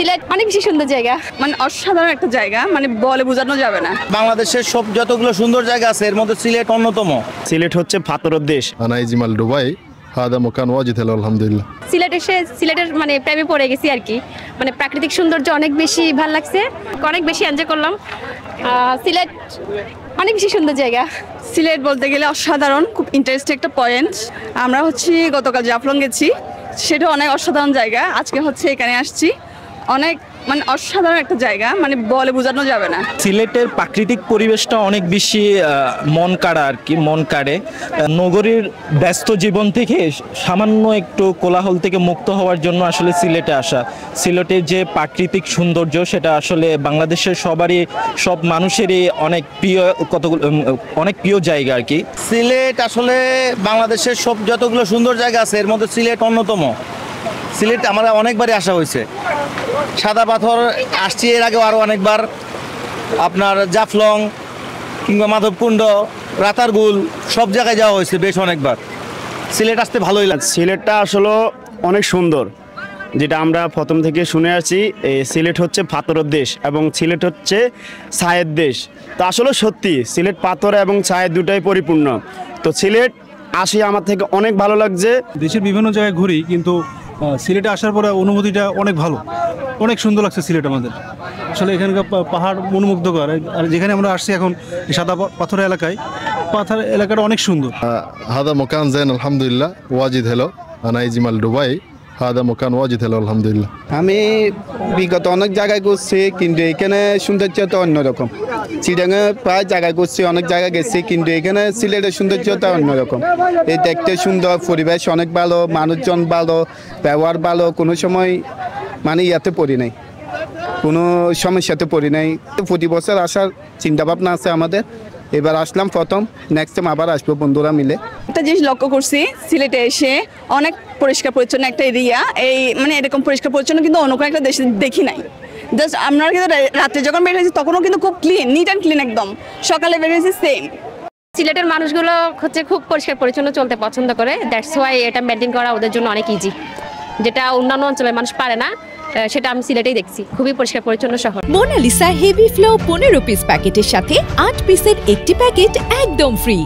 সিলেট অনেক বেশি সুন্দর জায়গা, মানে অসাধারণ একটা জায়গা, মানে বলে বোঝানো যাবে না। বাংলাদেশের সব যতগুলো সুন্দর জায়গা আছে এর মধ্যে সিলেট অন্যতম। সিলেট হচ্ছে পাথরের দেশ। আনাইজিমাল দুবাই হাদা মুকান ওয়াজিদ আলহামদুলিল্লাহ। সিলেট এসে সিলেটের মানে প্রেমে পড়ে গেছি আর কি, মানে প্রাকৃতিক সৌন্দর্য অনেক বেশি ভালো লাগছে, অনেক বেশি এনজয় করলাম। সিলেট অনেক বেশি সুন্দর জায়গা। সিলেট বলতে গেলে অসাধারণ, খুব ইন্টারেস্টিং একটা পয়েন্ট। আমরা গতকাল জাফলং গেছি, সেটা অনেক অসাধারণ জায়গা। আজকে এখানে আসছি, অনেক মানে অসাধারণ একটা জায়গা, মানে বলে বোঝানো যাবে না। সিলেটের প্রাকৃতিক পরিবেশটা অনেক বেশি মন কাড়া আর কি, মন কাড়ে। নগরীর ব্যস্ত জীবন থেকে সামান্য একটু কোলাহল থেকে মুক্ত হওয়ার জন্য আসলে সিলেটে আসা। সিলেটের যে প্রাকৃতিক সৌন্দর্য সেটা আসলে বাংলাদেশের সব মানুষেরই অনেক প্রিয় জায়গা আর কি। সিলেট আসলে বাংলাদেশের সব যতগুলো সুন্দর জায়গা আছে এর মধ্যে সিলেট অন্যতম। সিলেট আমরা অনেকবারই আসা হয়েছে। সাদা পাথর আসছি এর আগেও আরও অনেকবার, আপনার জাফলং কিংবা মাধবকুণ্ড, রাতারগুল সব জায়গায় যাওয়া হয়েছে বেশ অনেকবার। সিলেট আসতে ভালোই লাগে। সিলেটটা আসলে অনেক সুন্দর, যেটা আমরা প্রথম থেকে শুনে আসছি। সিলেট হচ্ছে পাথরের দেশ এবং সিলেট হচ্ছে ছায়ের দেশ। তো আসলে সত্যি সিলেট পাথর এবং ছায়ের দুটাই পরিপূর্ণ। তো সিলেট আসি আমার থেকে অনেক ভালো লাগছে। দেশের বিভিন্ন জায়গায় ঘুরি, কিন্তু সিলেটে আসার পরে অনুভূতিটা অনেক ভালো, অনেক সুন্দর লাগছে সিলেট আমাদের। আসলে এখানকার পাহাড় মনোমুগ্ধকর। আর যেখানে আমরা আসছি এখন সাদা পাথর এলাকাটা অনেক সুন্দর। হাদা মুকান জাইন আলহামদুলিল্লাহ ওয়াজিদ হ্যালো আনাইজিমাল দুবাই হাদা মুকান ওয়াজিদ হ্যালো আলহামদুলিল্লাহ। আমি বিগত অনেক জায়গায় ঘুরছি, কিন্তু এখানে সৌন্দর্যটা অন্যরকম। চিটাঙে প্রায় জায়গায় ঘুরছি, অনেক জায়গায় গেছি, কিন্তু এখানে সিলেটের সৌন্দর্যটা অন্যরকম। এই দেখতে সুন্দর, পরিবেশ অনেক ভালো, মানুষজন ভালো, ব্যবহার ভালো। কোনো সময় মানে ইয়াতে পড়ি নাই, কোনো সমস্যাতে পড়ি নাই। প্রতি বছর আসার চিন্তাভাবনা আছে আমাদের। এবার আসলাম প্রথম, নেক্সট টাইম আবার আসবো বন্ধুরা মিলে। একটা জিনিস লক্ষ্য করছি, সিলেটে এসে অনেক পরিষ্কার পরিচ্ছন্ন একটা এরিয়া। মানে এরকম পরিষ্কার পরিচ্ছন্ন কিন্তু অন্য কোনো একটা দেশে দেখি নাই। জাস্ট আমরা কিন্তু রাত্রে যখন বের হয়েছি তখনও কিন্তু খুব ক্লিন, নিট অ্যান্ড ক্লিন একদম। সকালে বের হয়েছি সেম। সিলেটের মানুষগুলো খুব পরিষ্কার পরিচ্ছন্ন চলতে পছন্দ করে, দ্যাটস ওয়াই এটা মেনটেন করা ওদের জন্য অনেক ইজি, যেটা অন্যান্য অঞ্চলের মানুষ পারে না। সেটা আমি সিলেটেই দেখছি, খুবই পরিষ্কার পরিচ্ছন্ন শহর। মোনালিসা হেভি ফ্লো 15 পিস প্যাকেটের সাথে 8 পিসের একটি প্যাকেট একদম ফ্রি।